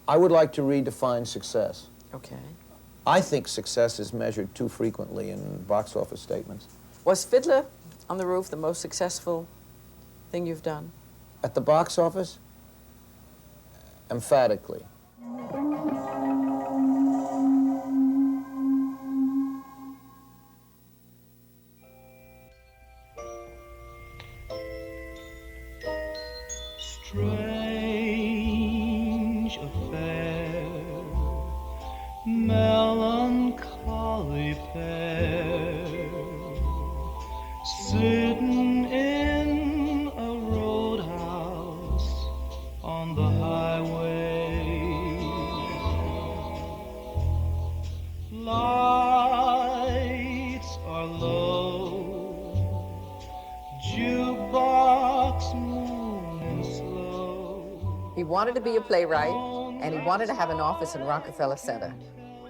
I would like to redefine success. Okay. I think success is measured too frequently in box office statements. Was Fiddler on the Roof the most successful thing you've done? At the box office, emphatically. Strange affair, melancholy pair, sitting in a roadhouse on the highway. Lights are low, jukebox moving slow. He wanted to be a playwright, and he wanted to have an office in Rockefeller Center.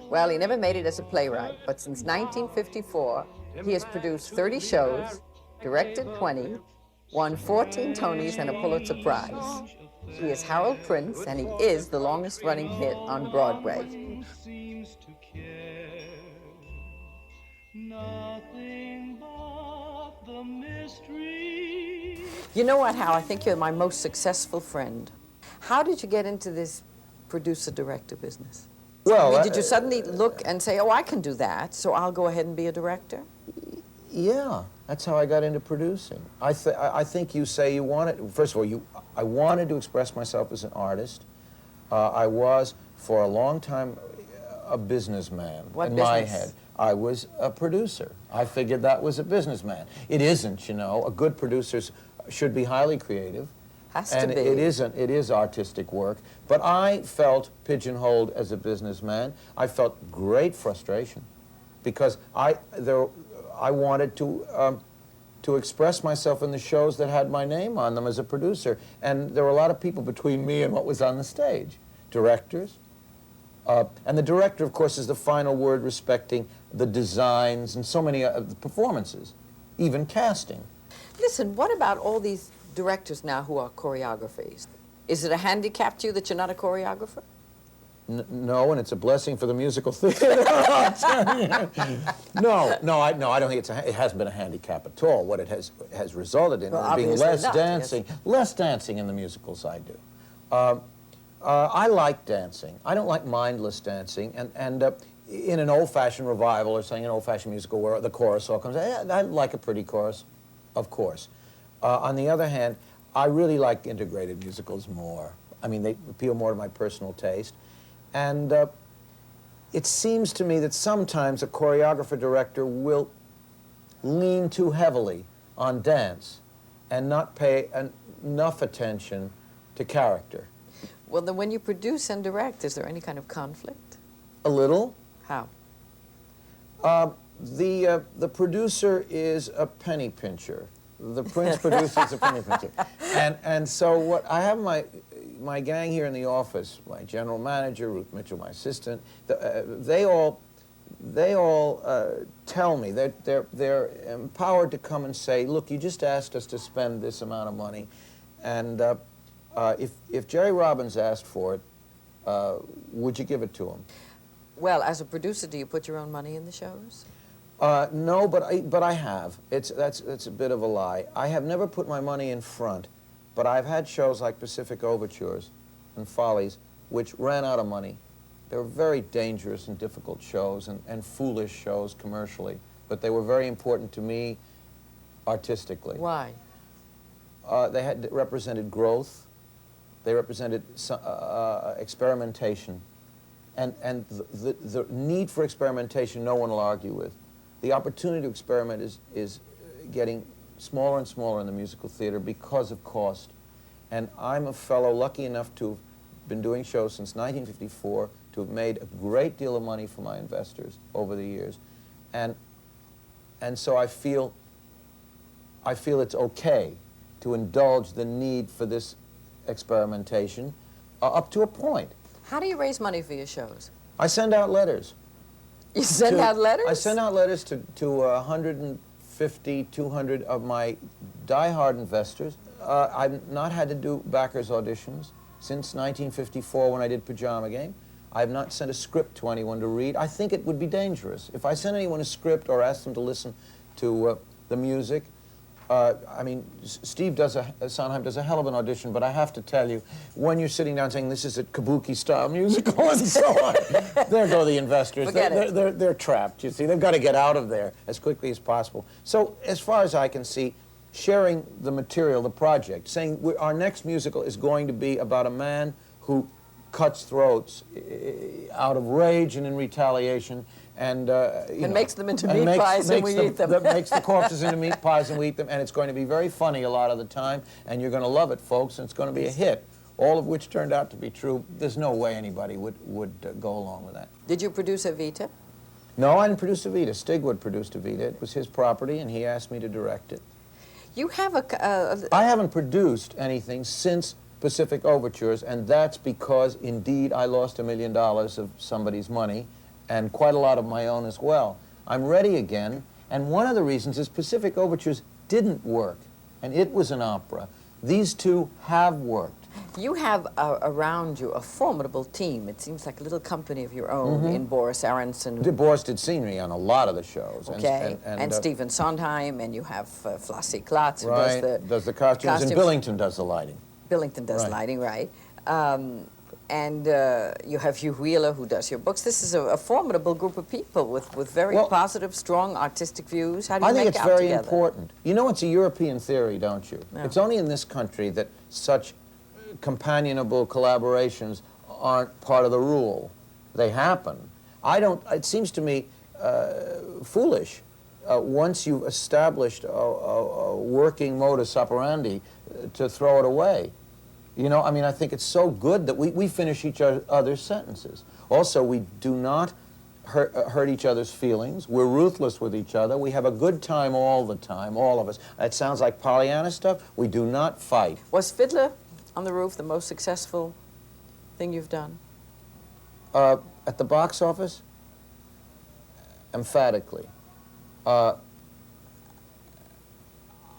Well, he never made it as a playwright, but since 1954, he has produced 30 shows, directed 20, won 14 Tonys and a Pulitzer Prize. He is Hal Prince, and he is the longest-running hit on Broadway. Seems to care nothing but the mystery. You know what, Hal? I think you're my most successful friend. How did you get into this producer-director business? Well, I mean, did you suddenly look and say, oh, I can do that, so I'll go ahead and be a director? Yeah, that's how I got into producing. I think you say you wanted, first of all, I wanted to express myself as an artist. I was, for a long time, a businessman. What in business? my head. I was a producer. I figured that was a businessman. It isn't, you know. A good producer should be highly creative. Has and to be. it isn't. It is artistic work. But I felt pigeonholed as a businessman. I felt great frustration because I wanted to express myself in the shows that had my name on them as a producer. And there were a lot of people between me and what was on the stage. Directors. And the director, of course, is the final word respecting the designs and so many of the performances, even casting. Listen, what about all these directors now who are choreographers? Is it a handicap to you that you're not a choreographer? No, and it's a blessing for the musical theater. No, I don't think it hasn't been a handicap at all. What it has resulted in Well, being obviously less not, dancing, yes. less dancing in the musicals I do. I like dancing. I don't like mindless dancing, and in an old-fashioned revival or saying an old-fashioned musical where the chorus all comes, I like a pretty chorus, of course. On the other hand, I really like integrated musicals more. I mean, they appeal more to my personal taste. And it seems to me that sometimes a choreographer-director will lean too heavily on dance and not pay enough attention to character. Well, then when you produce and direct, is there any kind of conflict? A little. How? The producer is a penny pincher. The Prince producer is a penny pincher. And so what I have my gang here in the office, my general manager, Ruth Mitchell, my assistant, they all tell me that they're empowered to come and say, look, you just asked us to spend this amount of money, and if Jerry Robbins asked for it, would you give it to him? Well, as a producer, do you put your own money in the shows? No, but I have. That's a bit of a lie. I have never put my money in front, but I've had shows like Pacific Overtures and Follies, which ran out of money. They were very dangerous and difficult shows and foolish shows commercially, but they were very important to me artistically. Why? They represented growth. They represented experimentation. And the need for experimentation, no one will argue with. The opportunity to experiment is getting smaller and smaller in the musical theater because of cost. And I'm a fellow lucky enough to have been doing shows since 1954, to have made a great deal of money for my investors over the years. And so I feel it's okay to indulge the need for this experimentation up to a point. How do you raise money for your shows? I send out letters. You send out letters? I send out letters to 150, 200 of my die-hard investors. I've not had to do backers auditions. since 1954 when I did Pajama Game. I have not sent a script to anyone to read. I think it would be dangerous. If I sent anyone a script or asked them to listen to the music, I mean, Steve Sondheim does a hell of an audition, but I have to tell you, when you're sitting down saying this is a kabuki-style musical and so on, there go the investors. They're trapped, you see. They've got to get out of there as quickly as possible. So, as far as I can see, sharing the material, the project, saying our next musical is going to be about a man who cuts throats out of rage and in retaliation, and makes them into meat pies and we eat them. Makes the corpses into meat pies and we eat them, and it's going to be very funny a lot of the time, and you're going to love it, folks, and it's going to be a hit, all of which turned out to be true. There's no way anybody would go along with that. Did you produce Evita? No, I didn't produce Evita. Stigwood produced Evita. It was his property, and he asked me to direct it. You have I haven't produced anything since Pacific Overtures, and that's because, indeed, I lost $1 million of somebody's money, and quite a lot of my own as well. I'm ready again, and one of the reasons is Pacific Overtures didn't work, and it was an opera. These two have worked. You have around you a formidable team. It seems like a little company of your own in Boris Aronson. Boris did scenery on a lot of the shows. Okay, and Stephen Sondheim, and you have Flossie Klotz, who right, does the costumes, and Billington does the lighting. Billington does lighting, right. And you have Hugh Wheeler, who does your books. This is a formidable group of people with very positive, strong artistic views. How do you make out together? I think it's very important. You know, it's a European theory, don't you? No. It's only in this country that such companionable collaborations aren't part of the rule. They happen. It seems to me foolish once you've established a working modus operandi to throw it away. You know, I mean, I think it's so good that we finish each other's sentences. Also, we do not hurt each other's feelings. We're ruthless with each other. We have a good time all the time, all of us. It sounds like Pollyanna stuff. We do not fight. Was Fiddler on the Roof the most successful thing you've done? At the box office? Emphatically. I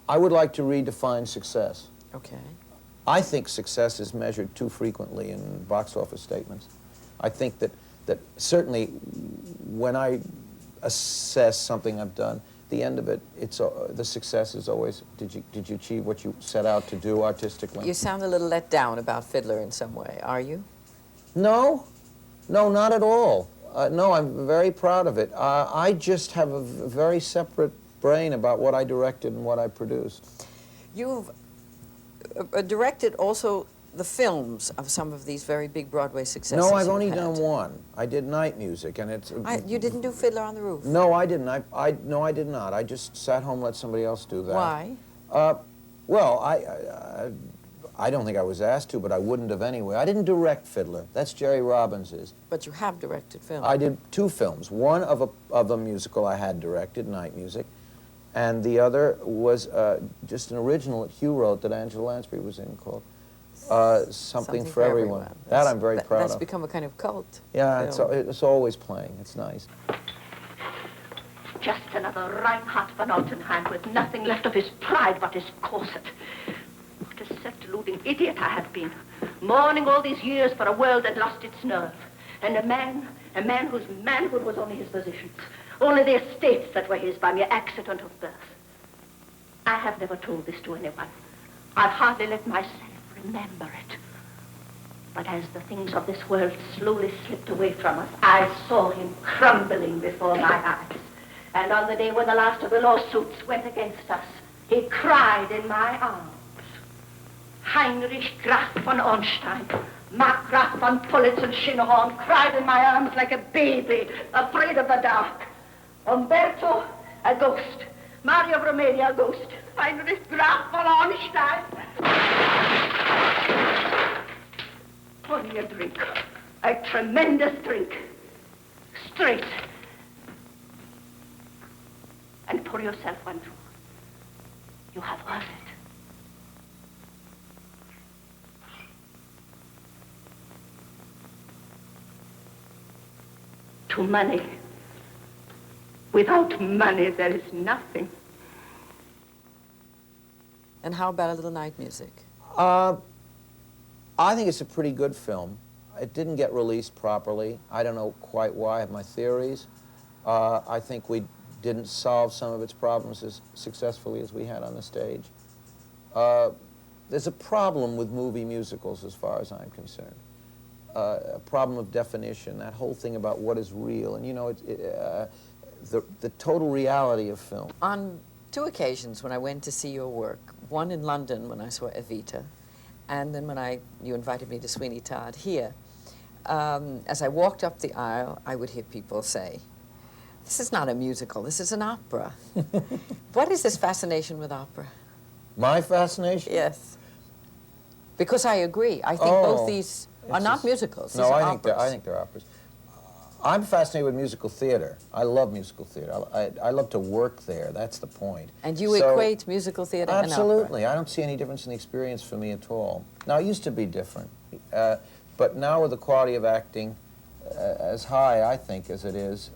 would like to redefine success. Okay. I think success is measured too frequently in box office statements. I think that certainly when I assess something I've done, the end of it, the success is always, did you achieve what you set out to do artistically? You sound a little let down about Fiddler in some way, are you? No, not at all. No, I'm very proud of it. I just have a very separate brain about what I directed and what I produced. You've directed also the films of some of these very big Broadway successes. No, I've only done one. I did Night Music, and it's... You didn't do Fiddler on the Roof? No, I didn't. No, I did not. I just sat home and let somebody else do that. Why? Well, I don't think I was asked to, but I wouldn't have anyway. I didn't direct Fiddler. That's Jerry Robbins's. But you have directed films. I did 2 films. One of a musical I had directed, Night Music, and the other was just an original that Hugh wrote that Angela Lansbury was in called Something for Everyone. That I'm very proud of. That's become a kind of cult. Yeah, it's always playing. It's nice. Just another Reinhard von Altenheim with nothing left of his pride but his corset. What a self-deluding idiot I have been, mourning all these years for a world that lost its nerve. And a man whose manhood was only his positions, only the estates that were his by mere accident of birth. I have never told this to anyone. I've hardly let myself remember it. But as the things of this world slowly slipped away from us, I saw him crumbling before my eyes. And on the day when the last of the lawsuits went against us, he cried in my arms. Heinrich Graf von Ornstein, Mark Graf von Pulitzer Schinnerhorn cried in my arms like a baby, afraid of the dark. Umberto, a ghost. Mario of Romania, a ghost. Heinrich Graf von Ornstein. Only a drink. A tremendous drink. Straight. And pour yourself one too. You have earned it. To money. Without money, there is nothing. And how about a little Night Music? I think it's a pretty good film. It didn't get released properly. I don't know quite why. I have my theories. I think we didn't solve some of its problems as successfully as we had on the stage. There's a problem with movie musicals as far as I'm concerned. A problem of definition, that whole thing about what is real, and you know, the total reality of film. On 2 occasions when I went to see your work, one in London when I saw Evita, and then when you invited me to Sweeney Todd here, as I walked up the aisle, I would hear people say, "This is not a musical, this is an opera." What is this fascination with opera? My fascination? Yes. Because I agree. I think both these are not musicals. These No, are I think they're operas. I'm fascinated with musical theater. I love musical theater. I love to work there. That's the point. And you equate musical theater and opera? Absolutely. I don't see any difference in the experience for me at all. Now, it used to be different. But now with the quality of acting as high, I think, as it is,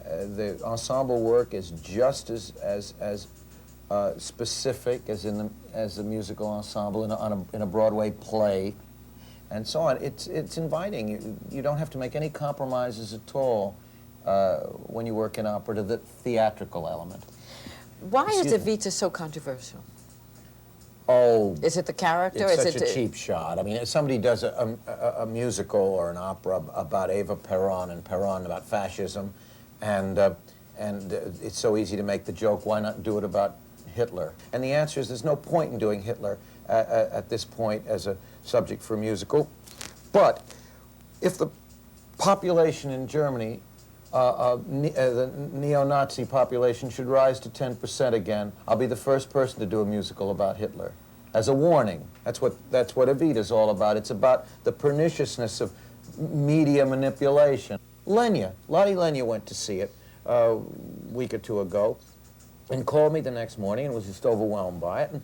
the ensemble work is just as specific as the musical ensemble in a Broadway play, and so on. It's inviting. You don't have to make any compromises at all when you work in opera to the theatrical element. Why is Evita so controversial? Oh, is it the character? It's is such a cheap shot. I mean, if somebody does a musical or an opera about Eva Peron and Peron about fascism, and it's so easy to make the joke, why not do it about Hitler? And the answer is there's no point in doing Hitler at this point as a subject for a musical. But if the population in Germany, the neo-Nazi population, should rise to 10% again, I'll be the first person to do a musical about Hitler. As a warning. That's what Evita's all about. It's about the perniciousness of media manipulation. Lottie Lenya went to see it a week or 2 ago and called me the next morning and was just overwhelmed by it. And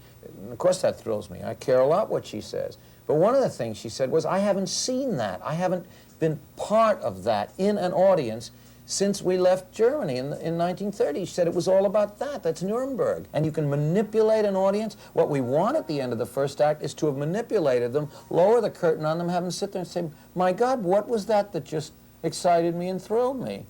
of course that thrills me. I care a lot what she says. But one of the things she said was, I haven't seen that. I haven't been part of that in an audience since we left Germany in 1930. She said it was all about that. That's Nuremberg. And you can manipulate an audience. What we want at the end of the first act is to have manipulated them, lower the curtain on them, have them sit there and say, my God, what was that just excited me and thrilled me?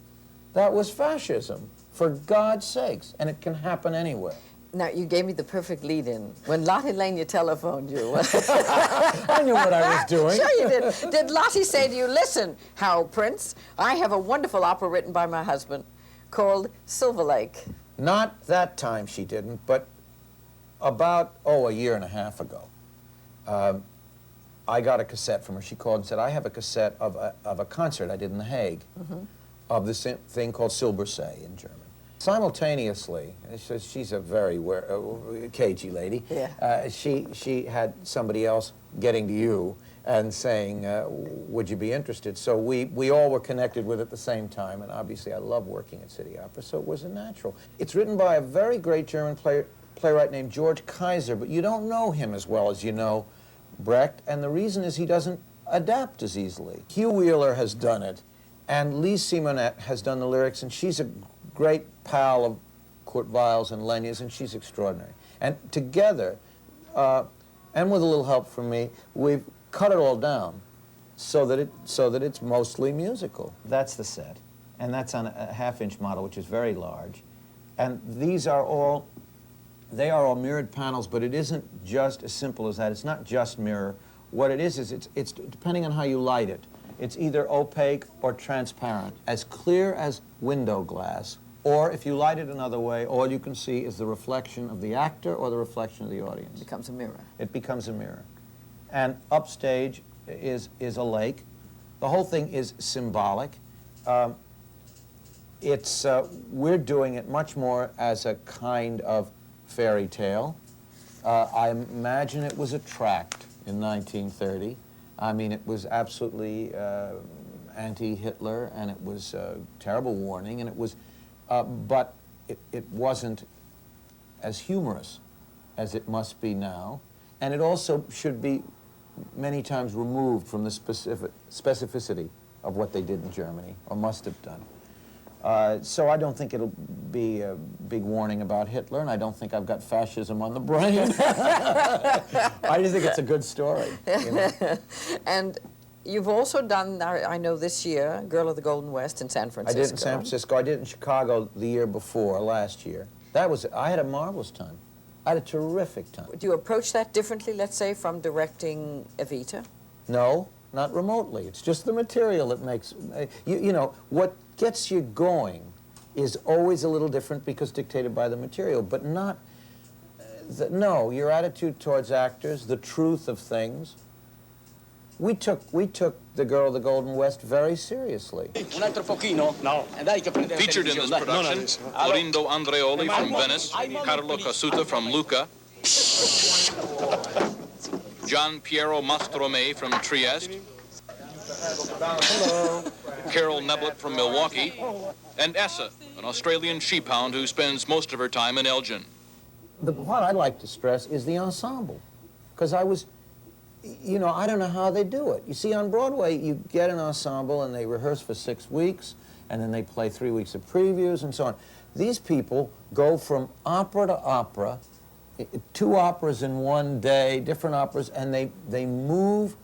That was fascism, for God's sakes. And it can happen anywhere. Now, you gave me the perfect lead-in. When Lottie Lenya telephoned you... I knew what I was doing. Sure you did. Did Lottie say to you, listen, Hal Prince, I have a wonderful opera written by my husband called Silver Lake? Not that time she didn't, but about, a year and a half ago, I got a cassette from her. She called and said, I have a cassette of a concert I did in The Hague of this thing called Silbersee in German. Simultaneously, she's a very cagey lady. Yeah. She had somebody else getting to you and saying, would you be interested? So we all were connected with it at the same time, and obviously I love working at City Opera, so it was a natural. It's written by a very great German playwright named George Kaiser, but you don't know him as well as you know Brecht, and the reason is he doesn't adapt as easily. Hugh Wheeler has done it, and Lee Simonet has done the lyrics, and she's a great pal of Kurt Weill's and Lenya's, and she's extraordinary. And together, and with a little help from me, we've cut it all down so that it's mostly musical. That's the set, and that's on a half-inch model, which is very large. And they are all mirrored panels, but it isn't just as simple as that. It's not just mirror. What it is it's depending on how you light it. It's either opaque or transparent, as clear as window glass. Or if you light it another way, all you can see is the reflection of the actor or the reflection of the audience. It becomes a mirror. It becomes a mirror. And upstage is a lake. The whole thing is symbolic. We're doing it much more as a kind of fairy tale. I imagine it was a tract in 1930. I mean, it was absolutely anti-Hitler, and it was a terrible warning, and it was, but it wasn't as humorous as it must be now, and it also should be many times removed from the specificity of what they did in Germany, or must have done. So I don't think it'll be a big warning about Hitler, and I don't think I've got fascism on the brain. I just think it's a good story. You know? And you've also done, I know this year, Girl of the Golden West in San Francisco. I did in San Francisco. I did in Chicago the year before, last year. I had a marvelous time. I had a terrific time. Do you approach that differently, let's say, from directing Evita? No, not remotely. It's just the material that makes, you know, what gets you going is always a little different because dictated by the material, but not, no, your attitude towards actors, the truth of things. We took The Girl of the Golden West very seriously. Un altro pochino? No. Dai che prende la Featured in this production, Laurindo Andreoli from Venice, Carlo Casuta from Lucca, Gian Piero Mastromé from Trieste, Carol Neblett from Milwaukee, and Essa, an Australian sheephound who spends most of her time in Elgin. What I'd like to stress is the ensemble, because you know, I don't know how they do it. You see, on Broadway, you get an ensemble and they rehearse for 6 weeks, and then they play 3 weeks of previews and so on. These people go from opera to opera, 2 operas in one day, different operas, and they move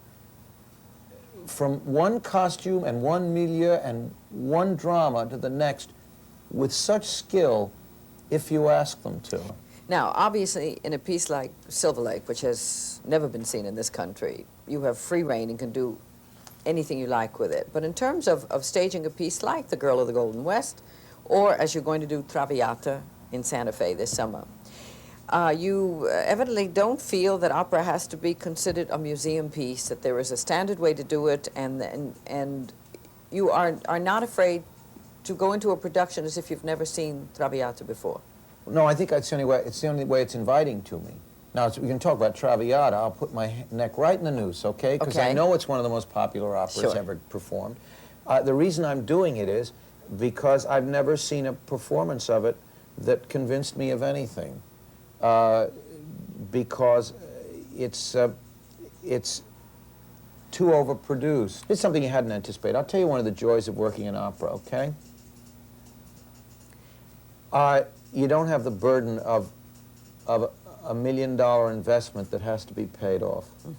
from one costume and one milieu and one drama to the next with such skill if you ask them to. Now, obviously, in a piece like Silver Lake, which has never been seen in this country, you have free reign and can do anything you like with it. But in terms of staging a piece like The Girl of the Golden West, or as you're going to do Traviata in Santa Fe this summer, you evidently don't feel that opera has to be considered a museum piece, that there is a standard way to do it, and you are not afraid to go into a production as if you've never seen Traviata before. No, I think that's the only way. It's the only way it's inviting to me. Now, we can talk about Traviata. I'll put my neck right in the noose, okay? Because I know it's one of the most popular operas ever performed. The reason I'm doing it is because I've never seen a performance of it that convinced me of anything. Because it's too overproduced. It's something you hadn't anticipated. I'll tell you one of the joys of working in opera, okay? You don't have the burden of a $1 million investment that has to be paid off. Mm-hmm.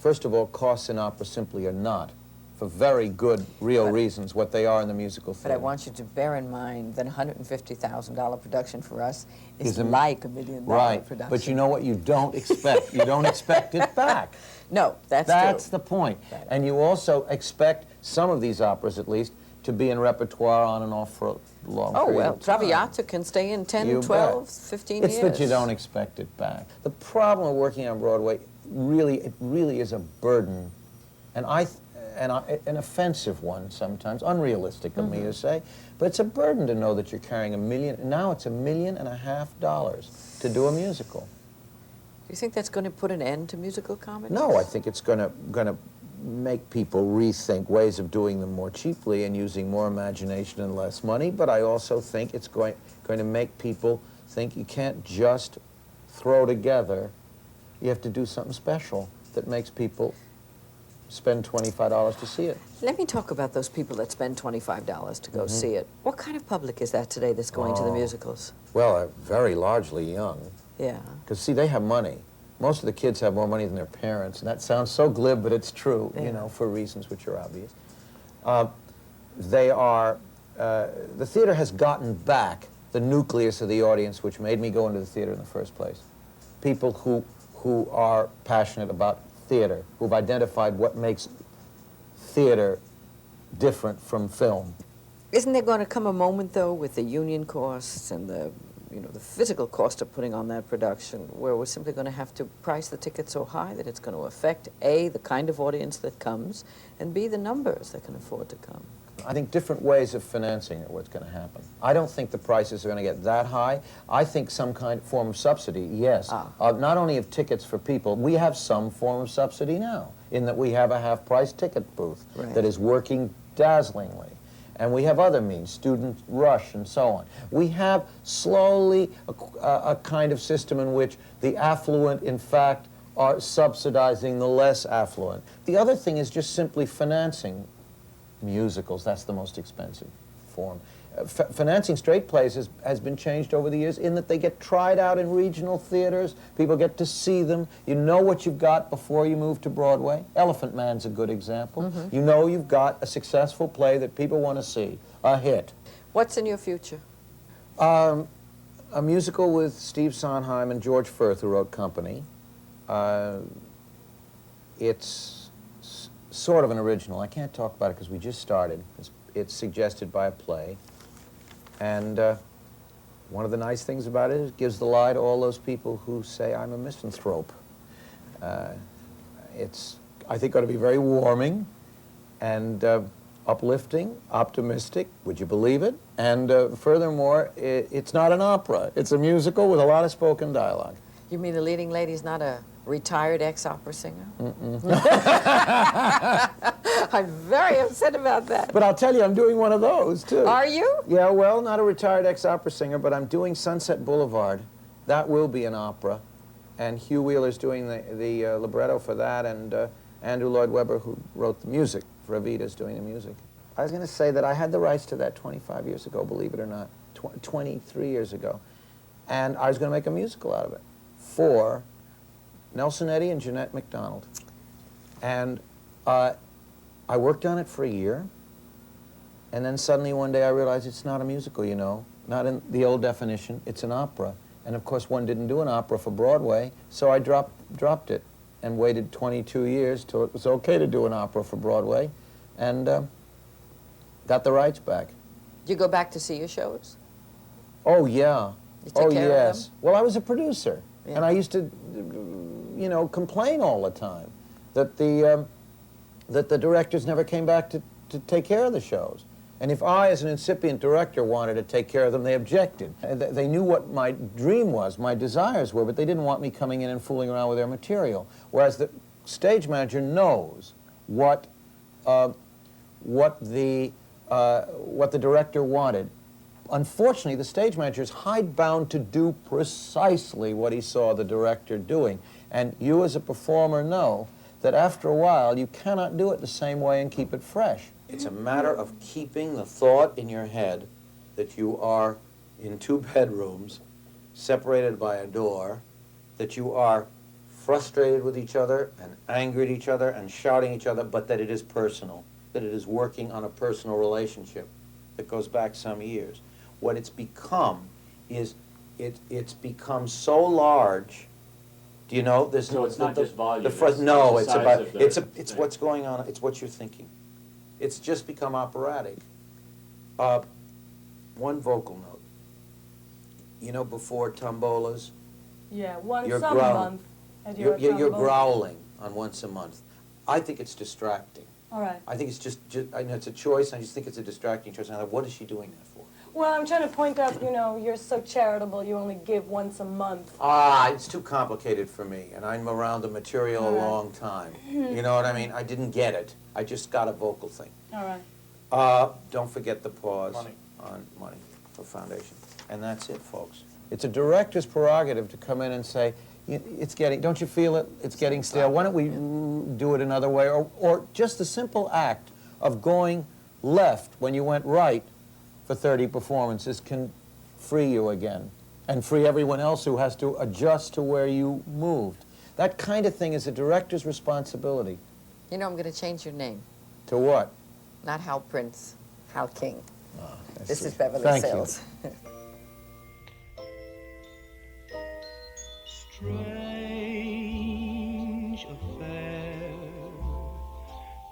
First of all, costs in opera simply are not, for very good, real reasons, what they are in the musical theater. But I want you to bear in mind that a $150,000 production for us is like $1 million production. But you know what you don't expect? You don't expect it back. No, that's That's the point. And you also expect some of these operas, at least, to be in repertoire on and off for a long period of time. Traviata can stay in 10, 12, 15 years. It's that you don't expect it back. The problem of working on Broadway, it really is a burden, and an offensive one sometimes, unrealistic of me to say, but it's a burden to know that you're carrying now it's $1.5 million to do a musical. Do you think that's going to put an end to musical comedy? No, I think it's going to make people rethink ways of doing them more cheaply and using more imagination and less money, but I also think it's going to make people think you can't just throw together. You have to do something special that makes people spend $25 to see it. Let me talk about those people that spend $25 to go see it. What kind of public is that today that's going to the musicals? Well, very largely young. Yeah. Because, see, they have money. Most of the kids have more money than their parents, and that sounds so glib, but it's true, you know, for reasons which are obvious. The theater has gotten back the nucleus of the audience which made me go into the theater in the first place. People who are passionate about theater, who've identified what makes theater different from film. Isn't there going to come a moment, though, with the union costs and the physical cost of putting on that production, where we're simply going to have to price the ticket so high that it's going to affect, A, the kind of audience that comes, and B, the numbers that can afford to come? I think different ways of financing are what's going to happen. I don't think the prices are going to get that high. I think some kind of form of subsidy, yes. Not only of tickets for people, we have some form of subsidy now, in that we have a half-price ticket booth that is working dazzlingly. And we have other means, student rush and so on. We have slowly a kind of system in which the affluent, in fact, are subsidizing the less affluent. The other thing is just simply financing musicals. That's the most expensive form. Financing straight plays has been changed over the years in that they get tried out in regional theaters. People get to see them. You know what you've got before you move to Broadway. Elephant Man's a good example. You know you've got a successful play that people want to see, a hit. What's in your future? A musical with Steve Sondheim and George Firth, who wrote Company. It's sort of an original. I can't talk about it because we just started. It's suggested by a play. And one of the nice things about it is it gives the lie to all those people who say I'm a misanthrope. It's, I think, going to be very warming and uplifting, optimistic, would you believe it? And furthermore, it's not an opera. It's a musical with a lot of spoken dialogue. You mean the leading lady's not a retired ex-opera singer? I'm very upset about that. But I'll tell you, I'm doing one of those, too. Are you? Yeah, well, not a retired ex-opera singer, but I'm doing Sunset Boulevard. That will be an opera. And Hugh Wheeler's doing the libretto for that, and Andrew Lloyd Webber, who wrote the music for Evita, is doing the music. I was going to say that I had the rights to that 25 years ago, believe it or not, 23 years ago. And I was going to make a musical out of it for Nelson Eddy and Jeanette MacDonald. And I worked on it for a year, and then suddenly one day I realized it's not a musical, you know, not in the old definition, it's an opera. And of course one didn't do an opera for Broadway, so I dropped it and waited 22 years till it was okay to do an opera for Broadway, and got the rights back. Do you go back to see your shows? Oh, yeah. You take care of them? Well, I was a producer, Yeah. and I used to, you know, complain all the time that the directors never came back to take care of the shows. And if I, as an incipient director, wanted to take care of them, they objected. They knew what my dream was, my desires were, but they didn't want me coming in and fooling around with their material. Whereas the stage manager knows what the director wanted. Unfortunately, the stage manager is hidebound to do precisely what he saw the director doing. And you, as a performer, know that after a while, you cannot do it the same way and keep it fresh. It's a matter of keeping the thought in your head that you are in two bedrooms, separated by a door, that you are frustrated with each other and angry at each other and shouting at each other, but that it is personal, that it is working on a personal relationship that goes back some years. What it's become is it's become so large. Do you know this? So it's not just volume. No, it's it's the about size of the it's thing. what's going on. It's what you're thinking. It's just become operatic. One vocal note. You know, before tombolas, Yeah, once you're a growling. month. At your You're tombola. growling on once a month. I think it's distracting. All right. I think it's just I know it's a choice. I just think it's a distracting choice. And I'm like, what is she doing that for? Well, I'm trying to point out, you know, you're so charitable, you only give once a month. It's too complicated for me, and I'm around the material a long time. You know what I mean? I didn't get it. I just got a vocal thing. All right. Don't forget the pause Money. on money for foundation. And that's it, folks. It's a director's prerogative to come in and say, it's getting, don't you feel it? It's getting stale. Why don't we do it another way? Or just the simple act of going left when you went right for 30 performances can free you again and free everyone else who has to adjust to where you moved. That kind of thing is a director's responsibility. You know, I'm going to change your name. To what? Not Hal Prince, Hal King. I This see. is Beverly Thank you. Sills. Strange affair,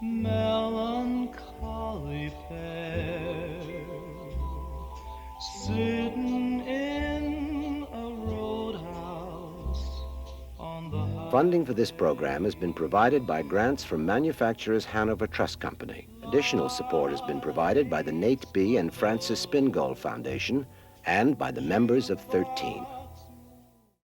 melancholy fair, sitting in a roadhouse on the high. Funding for this program has been provided by grants from Manufacturers Hanover Trust Company. Additional support has been provided by the Nate B. and Francis Spingold Foundation and by the members of 13.